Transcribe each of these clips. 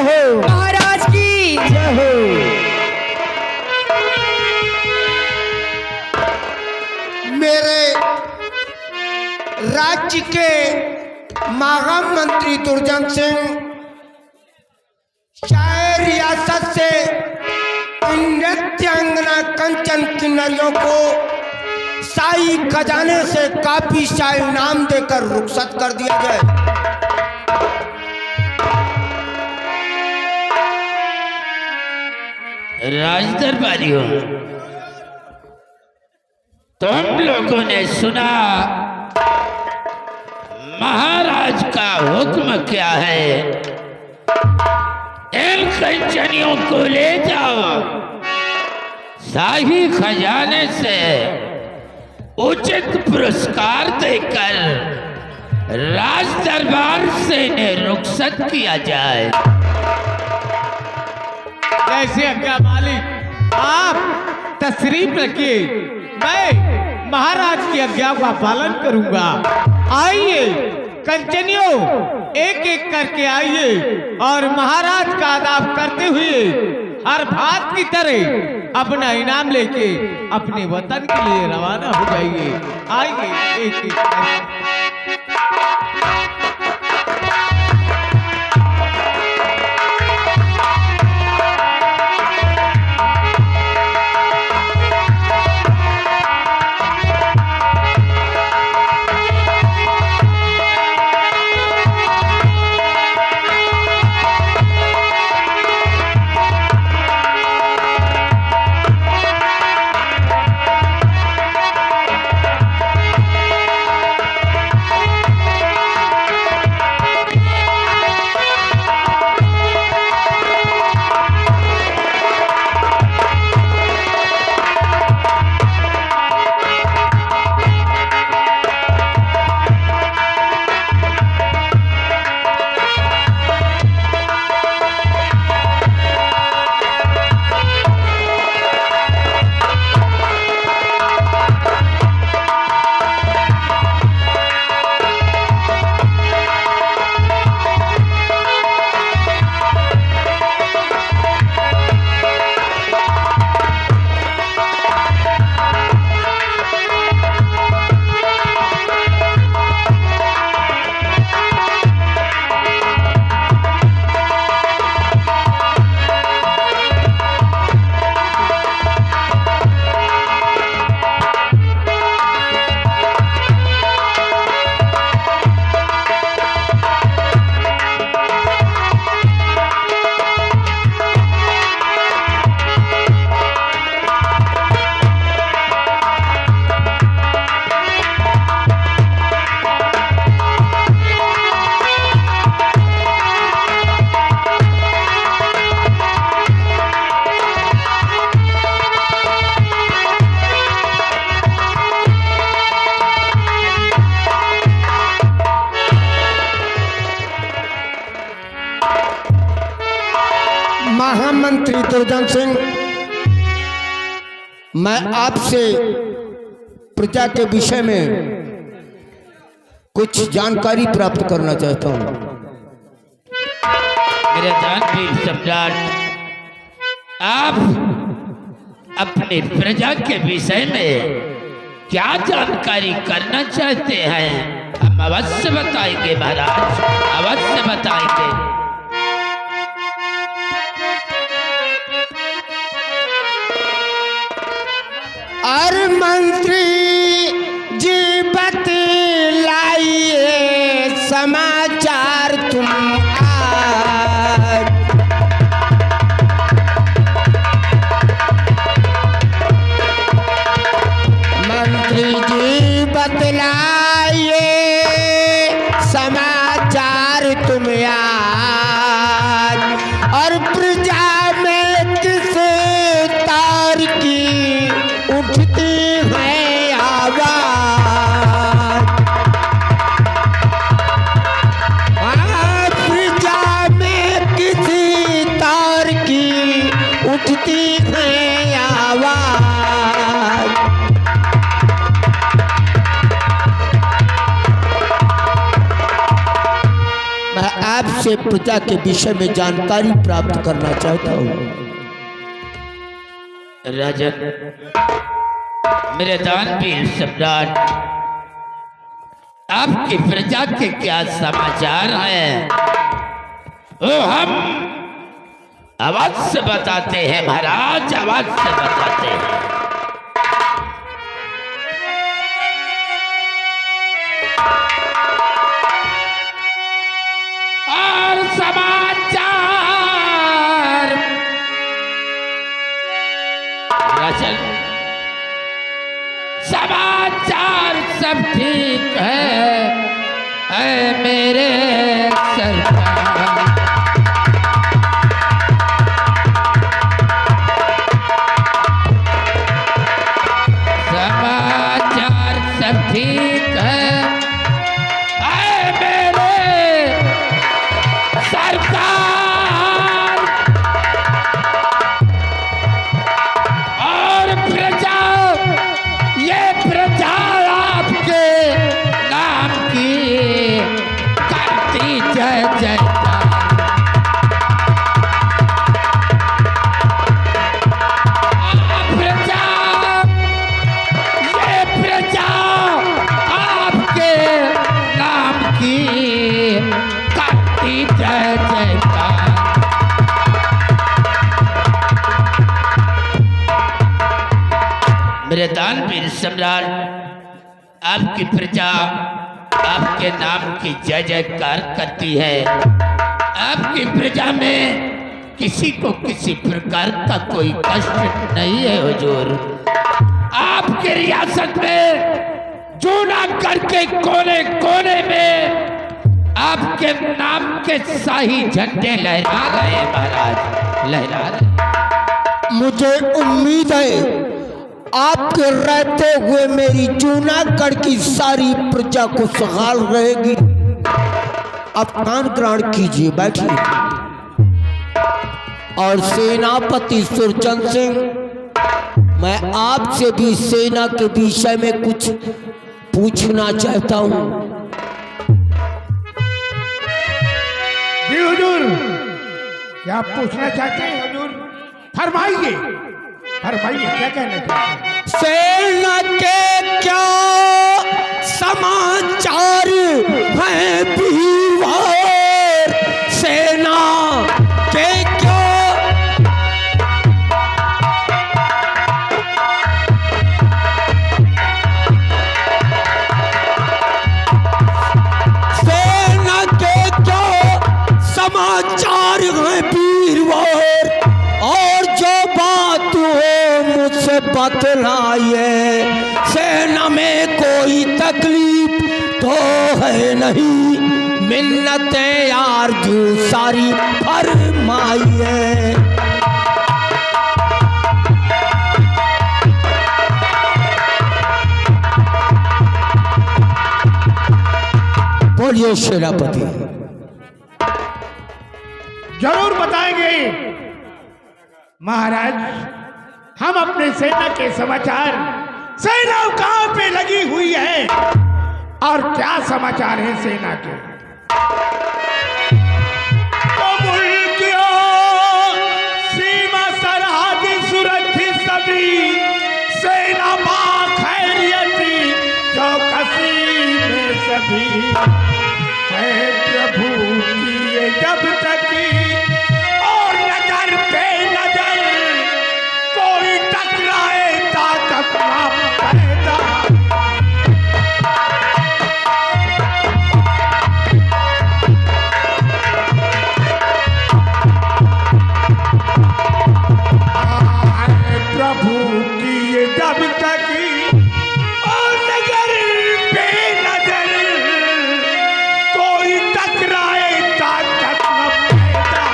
हो, महाराज की जय हो। मेरे राज्य के मागाम मंत्री दुर्जन सिंह चाहे रियासत से नृत्यांगना कंचन किन्नरियों को शाही खजाने से काफी शाही इनाम देकर रुखसत कर दिया जाए। राजदरबारियों, तुम लोगों ने सुना महाराज का हुक्म क्या है? इन कंचनियों को ले जाओ, शाही खजाने से उचित पुरस्कार देकर राज दरबार से इन्हें रुखसत किया जाए। जैसे आज्ञा मालिक, आप तशरीफ रखिए, मैं महाराज की आज्ञा का पालन करूंगा। आइए कंचनियों, एक एक करके आइए और महाराज का आदाब करते हुए हर भात की तरह अपना इनाम लेके अपने वतन के लिए रवाना हो जाइए। आइए एक एक करके। महामंत्री दुर्जन सिंह, मैं आपसे प्रजा के विषय में कुछ जानकारी प्राप्त करना चाहता हूँ। मेरे जानवीर सम्राट, आप अपने प्रजा के विषय में क्या जानकारी करना चाहते हैं? हम अवश्य बताएंगे महाराज, अवश्य बताएंगे। और मंत्री जी बतलाइए समाचार तुम आज। मंत्री जी बतलाइए समाचार तुम आज। और प्रजा में किस तार की उठती है आवाज। प्रजा में किसी तार की उठती है आवाज। मैं आप आपसे प्रजा के विषय में जानकारी प्राप्त करना चाहता हूँ। राजन, मेरे दानवीर सम्राट, आपकी प्रजा के क्या समाचार हैं वो हम अवश्य बताते हैं महाराज, अवश्य बताते हैं। और समाचार राजन, समाचार सब ठीक है मेरे सरकार। समाचार सब ठीक है मेरे सरकार। और प्रजा, ये प्रजा आपके नाम की करती जय जयकार। प्रजा, ये प्रजा आपके नाम की करती जय जयकार। मेरे दानवीर सम्राट, आपकी प्रजा आपके नाम की जय जयकार करती है। आपकी प्रजा में किसी को किसी प्रकार का कोई कष्ट नहीं है हुजूर। आपके रियासत में जूनागढ़ के कोने कोने में आपके नाम के शाही झंडे लहरा रहे हैं महाराज, लहरा रहे। मुझे उम्मीद है आपके रहते हुए मेरी जूनागढ़ की सारी प्रजा को खुशहाल रहेगी। अब कान ग्रहण कीजिए, बैठिए। और सेनापति सुरचंद सिंह, मैं आपसे भी सेना के विषय में कुछ पूछना चाहता हूँ। जी हुजूर, क्या पूछना चाहते हैं हुजूर? फरमाइए, फरमाइए, क्या कहना चाहते हैं? सेना के क्या समाचार हैं वीरवार? सेना के क्या समाचार हैं वीरवार? और जो बात हो मुझसे बतलाइए। सेना में कोई तकलीफ तो है नहीं, मिन्नतें यार जो सारी फरमाइए। बोलिए सेनापति। जरूर बताएंगे महाराज। हम अपने सेना के समाचार, सेना कहां पे लगी हुई है और क्या समाचार है सेना के। तो मुल्कियों, सीमा सरहद सुरक्षित सभी, सेना बाखैरियती जो कसी में सभी है प्रभु की ये जब तक और नजर पे नजर कोई टकराए ताकत ना पैदा। प्रभु की ये जब तक और नजर पे नजर कोई टकराए ताकत न पैदा।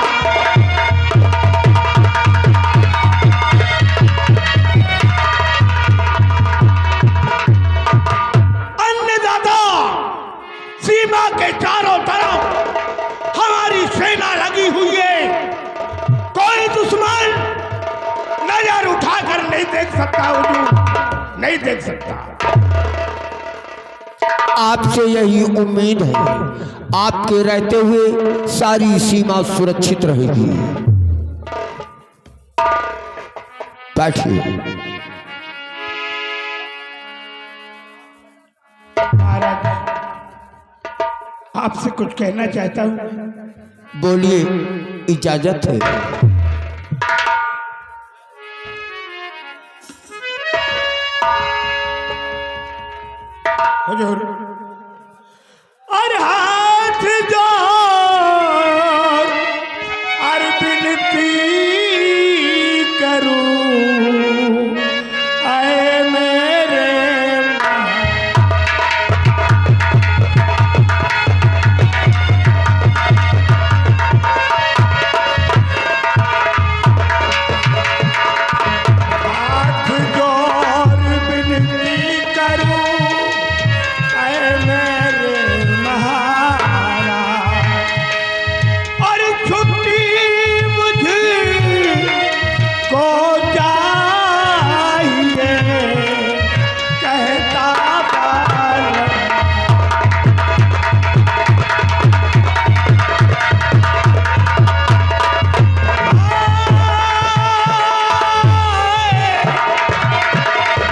अन्नदाता, सीमा के चारों तरफ हमारी सेना लगी हुई है। कोई दुश्मन नजर उठाकर नहीं देख सकता हुजूर, नहीं देख सकता। आपसे यही उम्मीद है, आपके रहते हुए सारी सीमा सुरक्षित रहेगी। बैठिए। महाराज, आपसे कुछ कहना चाहता हूँ। बोलिए, इजाजत है। हुजूर, और हाथ जोड़ और विनती करूं, आए मेरे हाथ जोड़ विनती करूं, और छुट्टी मुझे को चाहिए, कहता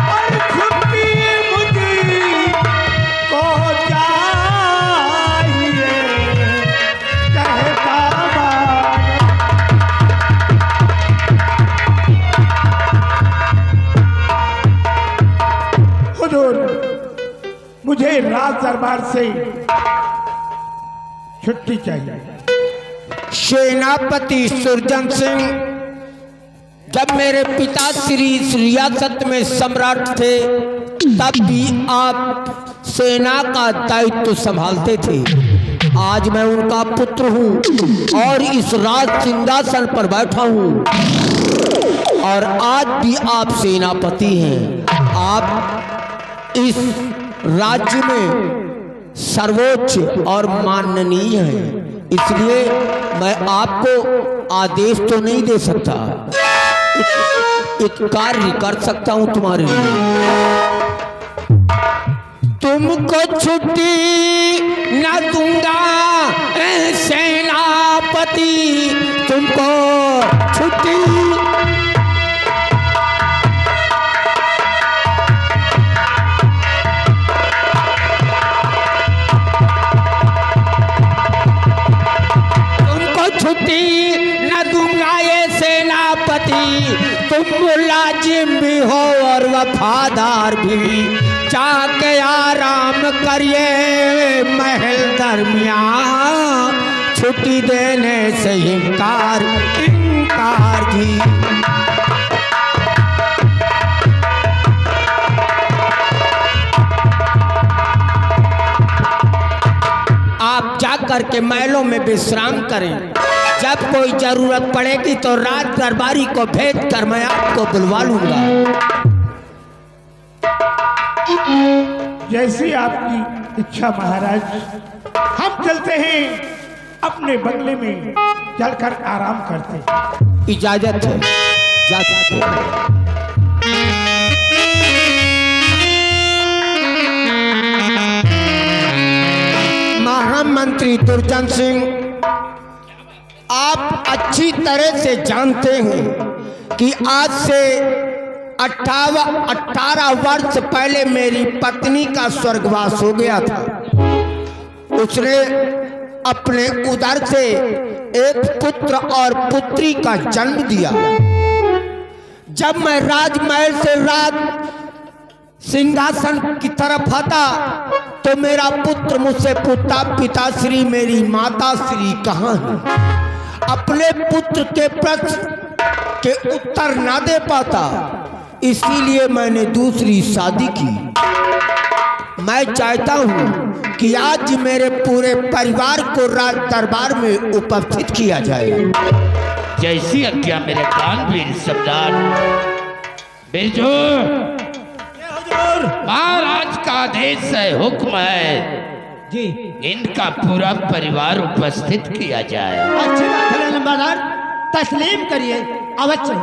और छुट्टी मुझे को चाहिए, कहता हुजूर, मुझे राज दरबार से छुट्टी चाहिए। सेनापति सुरजन सिंह, जब मेरे पिता श्री इस रियासत में सम्राट थे, तब भी आप सेना का दायित्व संभालते थे। आज मैं उनका पुत्र हूँ और इस राज सिंहासन पर बैठा हूँ, और आज भी आप सेनापति हैं। आप इस राज्य में सर्वोच्च और माननीय हैं, इसलिए मैं आपको आदेश तो नहीं दे सकता, एक कार्य कर सकता हूं तुम्हारे लिए। तुमको छुट्टी न दूंगा सेनापति, तुमको छुट्टी छुट्टी न दूंगा ये सेनापति, तुम मुलाजिम भी हो और वफादार भी, जाके आराम करिए महल दरमियान, छुट्टी देने से इनकार जी। आप जाकर के महलों में विश्राम करें, जब कोई जरूरत पड़ेगी तो राज दरबारी को भेज कर मैं आपको बुलवा लूंगा। जैसी आपकी इच्छा महाराज। हम चलते हैं अपने बंगले में, चलकर आराम करते हैं। इजाजत है, जा सकते हैं। महामंत्री दुर्जन सिंह, आप अच्छी तरह से जानते हैं कि आज से 18 वर्ष पहले मेरी पत्नी का स्वर्गवास हो गया था। उसने अपने उदर से एक पुत्र और पुत्री का जन्म दिया। जब मैं राजमहल से राज सिंहासन की तरफ आता तो मेरा पुत्र मुझसे पूछता, पिताश्री मेरी माताश्री कहाँ है? अपने पुत्र के प्रश्न के उत्तर ना दे पाता, इसीलिए मैंने दूसरी शादी की। मैं चाहता हूँ कि आज मेरे पूरे परिवार को राज दरबार में उपस्थित किया जाए। जैसी आज्ञा मेरे दानवीर सरदार। बिरजू, महाराज का आदेश है, हुक्म है जी। इनका पूरा परिवार उपस्थित किया जाए। अच्छी बात है नंबरदार, तस्लीम करिए अवश्य।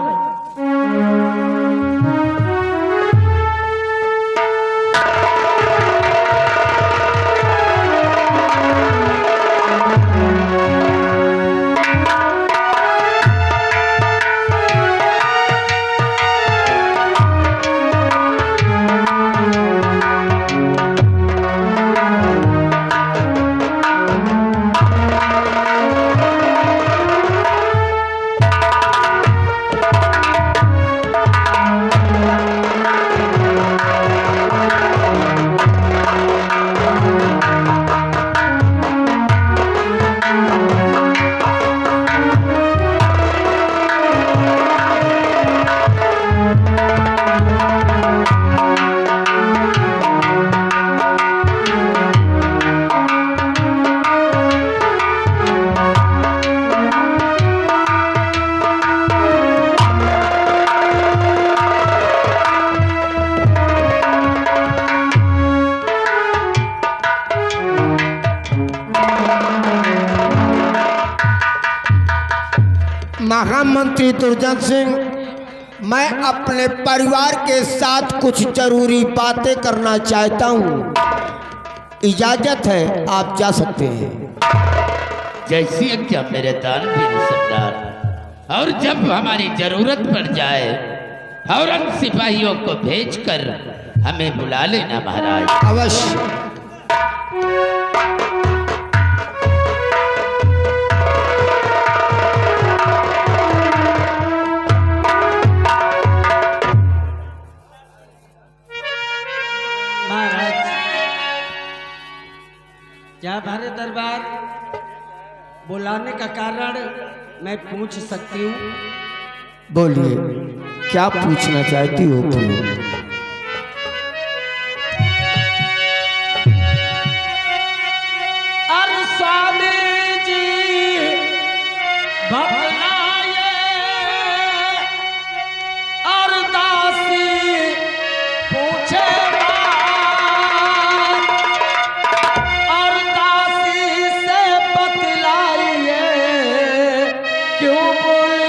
महामंत्री दुर्जन सिंह, मैं अपने परिवार के साथ कुछ जरूरी बातें करना चाहता हूँ। इजाजत है, आप जा सकते हैं। जैसी आज्ञा मेरे दानवीर सरदार। और जब हमारी जरूरत पड़ जाए फौरन सिपाहियों को भेजकर हमें बुला लेना महाराज। अवश्य। महाराज, क्या भारे दरबार बुलाने का कारण मैं पूछ सकती हूँ? बोलिए, क्या पूछना चाहती हो तुम? अरे स्वामी जी बतलाए और दासी पूछे बात, और दासी से बतलाइए क्यों बोले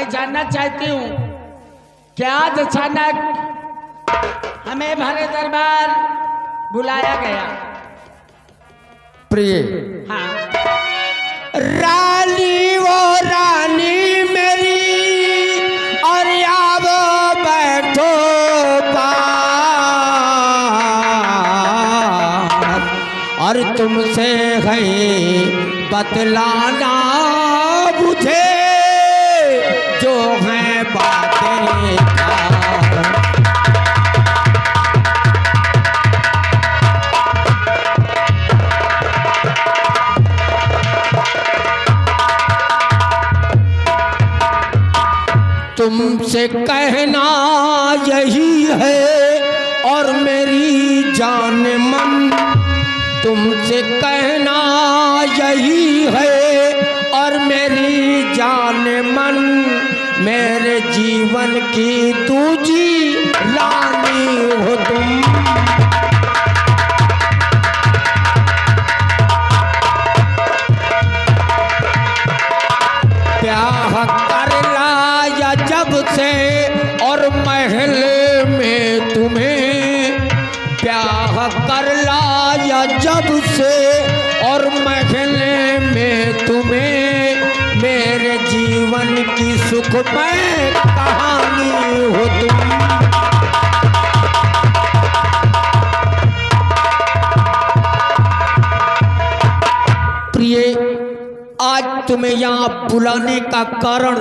जानना चाहती हूँ क्या आज अचानक हमें भरे दरबार बुलाया गया? प्रिय हाँ। रानी वो रानी मेरी, और आवो बैठो पास, और तुमसे है बतलाना मुझे जो है बातें तुमसे कहना यही है और मेरी जान मन, तुमसे कहना यही है और मेरी जान मन, मेरे जीवन की दूजी रानी हो तुम। ब्याह कर लाया जब से और महल में तुम्हें, ब्याह कर लाया जब से और महल में तुम्हें, मेरे जीवन की सुखमय कहानी हो तुम। प्रिय, आज तुम्हें यहाँ बुलाने का कारण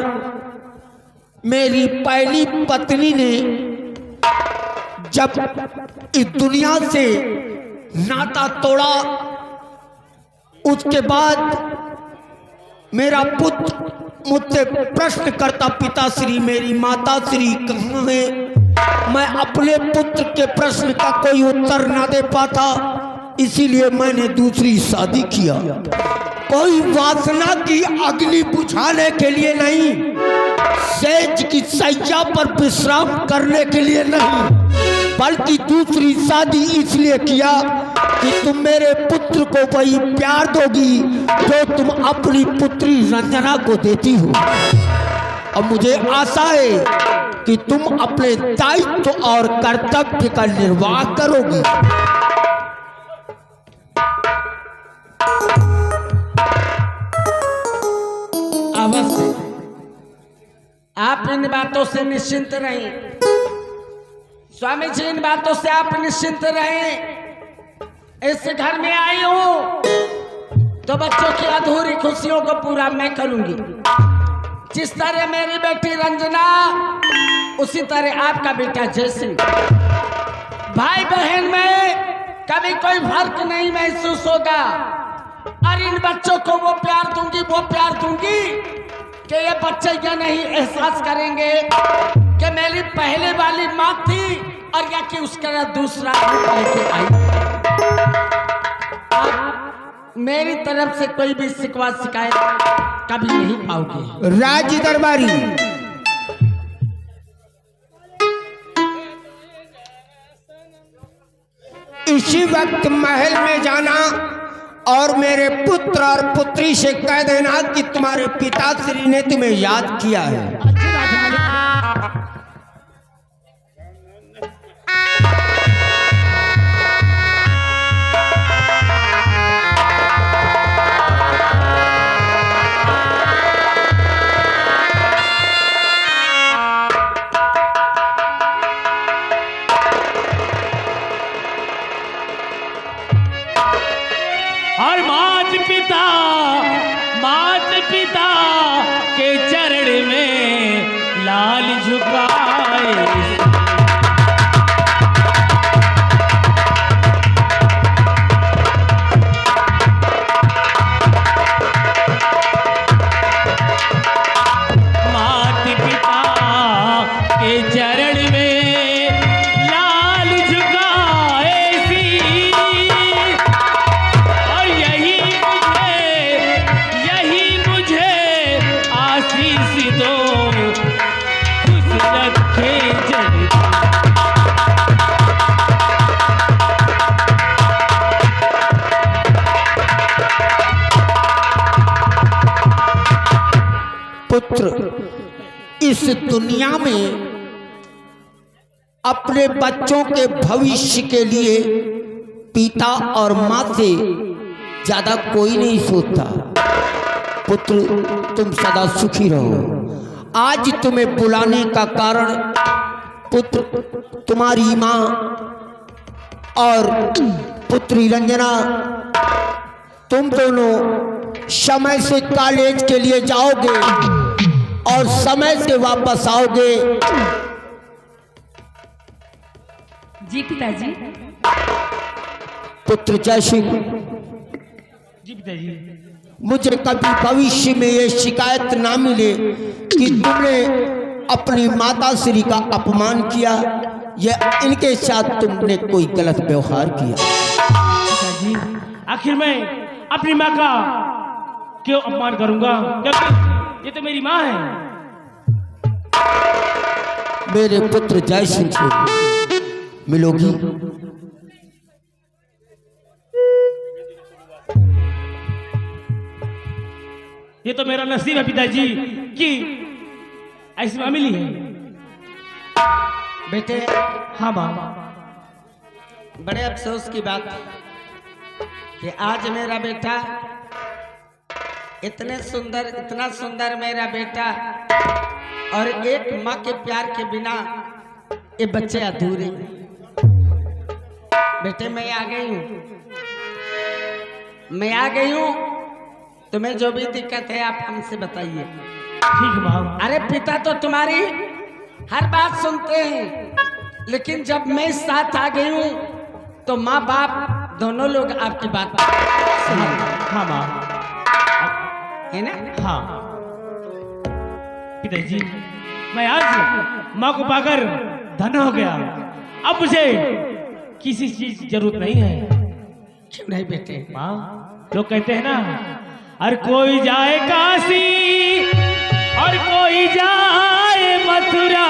मेरी पहली पत्नी ने जब इस दुनिया से नाता तोड़ा, उसके बाद मेरा पुत्र मुझसे प्रश्न करता, पिताश्री मेरी माताश्री कहाँ है? मैं अपने पुत्र के प्रश्न का कोई उत्तर ना दे पाता, इसीलिए मैंने दूसरी शादी किया। कोई वासना की अग्नि बुझाने के लिए नहीं, सेज की सैया पर विश्राम करने के लिए नहीं, बल्कि दूसरी शादी इसलिए किया कि तुम मेरे पुत्र को वही प्यार दोगी जो तुम अपनी पुत्री रंजना को देती हो। और मुझे आशा है कि तुम अपने दायित्व और कर्तव्य का निर्वाह करोगी। अवश्य, आप इन बातों से निश्चिंत रहें। स्वामी जी, इन बातों से आप निश्चिंत रहें। इस घर में आई हूं तो बच्चों की अधूरी खुशियों को पूरा मैं करूंगी। जिस तरह मेरी बेटी रंजना, उसी तरह आपका बेटा जयसिंह। भाई बहन में कभी कोई फर्क नहीं महसूस होगा। और इन बच्चों को वो प्यार दूंगी कि ये बच्चे ये नहीं एहसास करेंगे कि मेरी पहले वाली माँ थी और या कि उसका दूसरा लेके आई। मेरी तरफ से कोई भी शिकवा शिकायत कभी नहीं पाओगे। राज दरबारी, इसी वक्त महल में जाना और मेरे पुत्र और पुत्री से कह देना कि तुम्हारे पिताश्री ने तुम्हें याद किया है। और मात पिता के चरण में लाल झुकाए। पुत्र, इस दुनिया में अपने बच्चों के भविष्य के लिए पिता और माँ से ज्यादा कोई नहीं सोचता। पुत्र, तुम सदा सुखी रहो। आज तुम्हें बुलाने का कारण पुत्र, तुम्हारी माँ और पुत्री रंजना, तुम दोनों समय से कॉलेज के लिए जाओगे और समय से वापस आओगे। जी पिताजी। पुत्र जय सिंह, जी पिताजी। मुझे कभी भविष्य में ये शिकायत ना मिले कि तुमने अपनी माता श्री का अपमान किया या इनके साथ तुमने कोई गलत व्यवहार किया। पिताजी, आखिर मैं अपनी माँ का क्यों अपमान करूंगा, क्योंकि ये तो मेरी माँ है। मेरे पुत्र जय सिंह से मिलोगी। ये तो मेरा नसीब है पिताजी कि ऐसी माँ मिली है। बेटे, हाँ माँ। बड़े अफसोस की बात है कि आज मेरा बेटा इतना सुंदर मेरा बेटा, और एक माँ के प्यार के बिना ये बच्चे अधूरे हैं। बेटे, मैं आ गई हूँ। तुम्हें जो भी दिक्कत है आप हमसे बताइए। ठीक है माँ। अरे पिता तो तुम्हारी हर बात सुनते हैं, लेकिन जब मैं साथ आ गई हूँ तो माँ बाप दोनों लोग आपकी बात सुनेंगे। हाँ माँ, है ना? हाँ पिताजी, मैं आज माँ को पाकर धन्य हो गया। अब मुझे किसी चीज की जरूरत नहीं है। क्यों नहीं बेटे? माँ, लोग कहते हैं ना, हर कोई जाए काशी और कोई जाए मथुरा,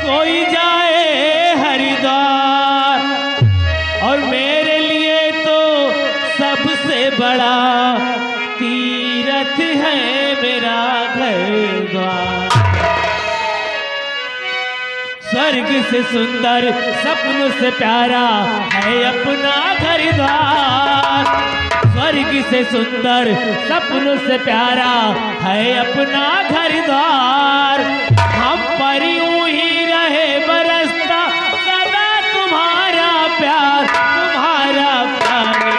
कोई जाए हरिद्वार, और मेरे लिए तो सबसे बड़ा तीर्थ है मेरा घर द्वार। स्वर्ग से सुंदर सपनों से प्यारा है अपना घर द्वार। स्वर्ग से सुंदर सपनों से प्यारा है अपना घर द्वार। हम पर यूं ही रहे बरसता सदा तुम्हारा प्यार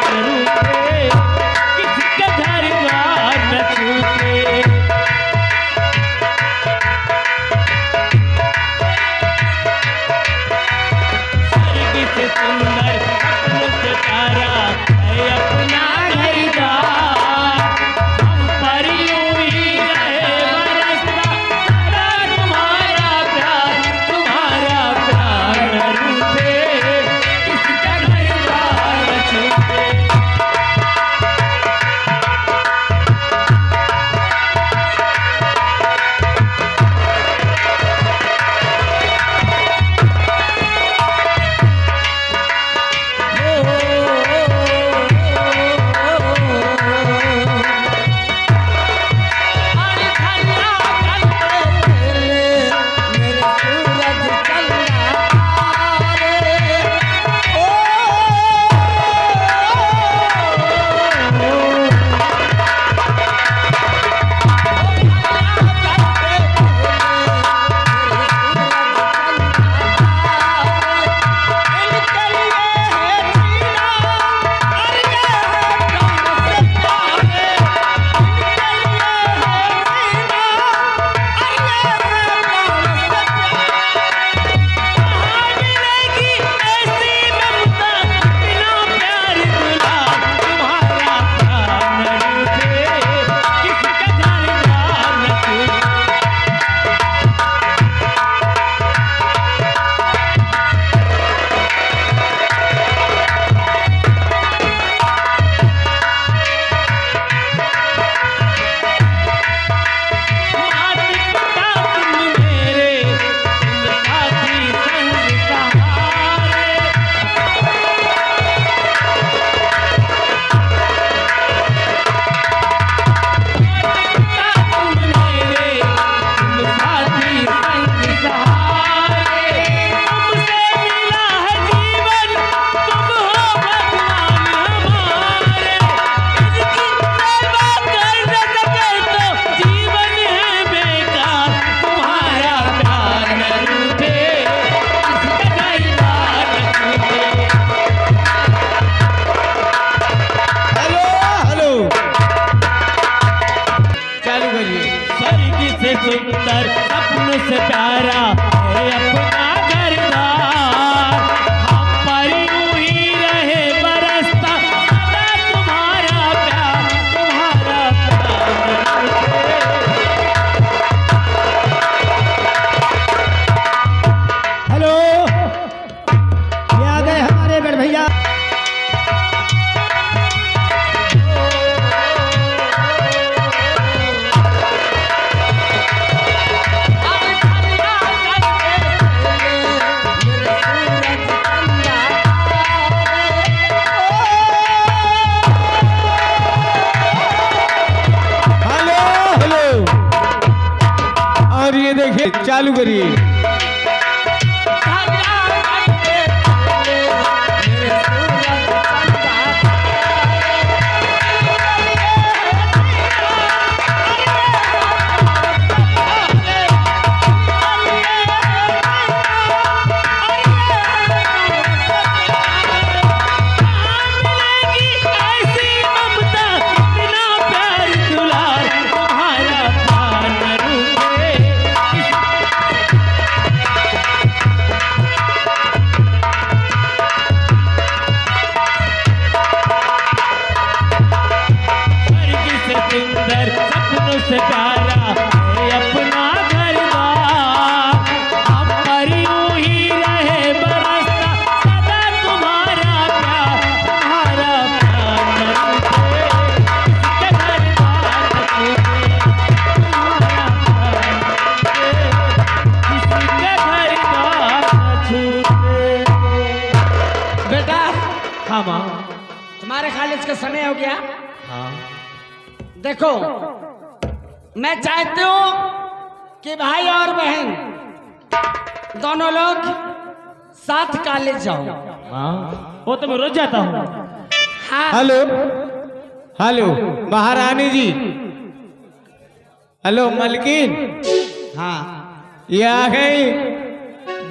करूँगे, किसके घर द्वार न छूटे। स्वर्ग से सुंदर चालू करिए। से प्यारा है अपना घर बार, हम पर यूं ही रहे बरसता सदा तुम्हारा प्यार, तुम्हारा प्यार न टूटे, किसी के घर बार न टूटे, तुम्हारा प्यार न टूटे, किसी के घर बार न छूटे। बेटा हाँ माँ। तुम्हारे कॉलेज का समय हो गया। हाँ देखो मैं चाहती हूँ कि भाई और बहन दोनों लोग साथ कॉलेज जाओ। हाँ वो तो मैं रोज जाता हूँ। हाँ हेलो हेलो महारानी जी, हेलो मलकिन, हाँ ये आ गई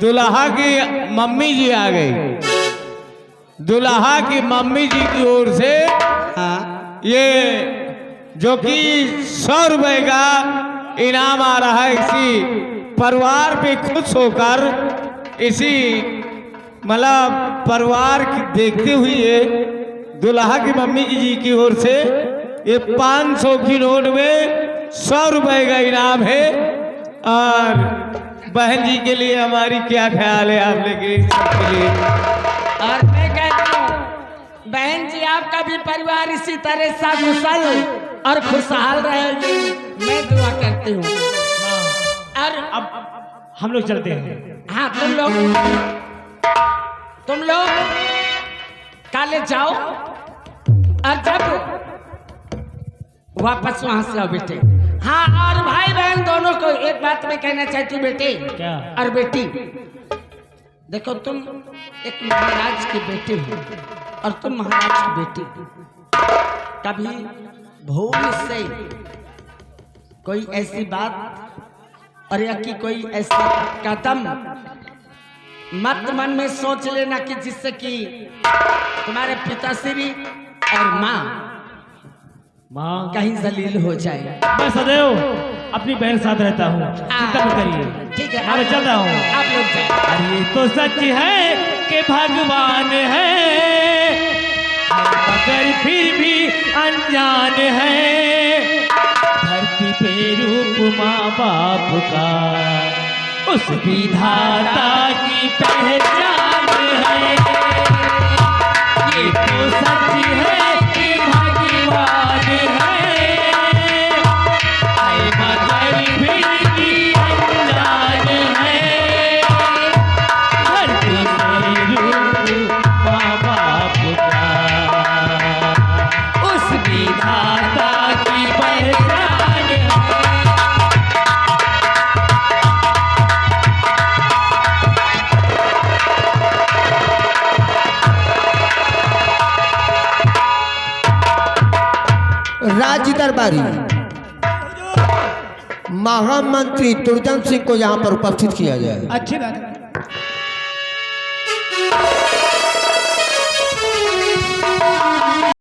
दुल्हा की मम्मी जी आ गई। दुल्हा की मम्मी जी की ओर से हाँ ये जो कि 100 रुपए का इनाम आ रहा है, इसी परिवार पे खुश होकर इसी मतलब परिवार की देखते हुए दुल्हा की मम्मी जी की ओर से ये 500 की नोट में 100 रुपए का इनाम है। और बहन जी के लिए हमारी क्या ख्याल है आप लेके सबके लिए? और मैं कहती हूँ बहन जी आपका भी परिवार इसी तरह सा कुशल और खुशहाल रहेगी, मैं दुआ करती हूँ। और अब हम लोग चलते हैं। हाँ तुम लोग कॉलेज जाओ और जब वापस वहां से आओ बेटे। हाँ और भाई बहन दोनों को एक बात मैं कहना चाहती हूँ बेटे क्या? और बेटी, देखो तुम एक महाराज की बेटी हो और तुम महाराज की बेटी, कभी भूल से कोई ऐसी बात और या कि कोई ऐसा कदम मत मन में सोच लेना कि जिससे कि तुम्हारे पिताश्री और माँ माँ कहीं जलील हो जाए। मैं सदैव अपनी बहन साथ रहता हूँ, चिंता मत करिए। ठीक है मैं चल रहा हूँ। आप लोग जाए। अरे तो सच है कि भगवान है मगर फिर भी अनजान है, धरती पे रूप माँ बाप का उस विधाता की पहचान है। ये तो सच है कि भगवान है मगर फिर भी अनजान है, धरती पे रूप माँ बाप का उस विधाता की पहचान है। राज दरबारी महामंत्री दुर्जन सिंह को यहाँ पर उपस्थित किया जाए। अच्छी बात है।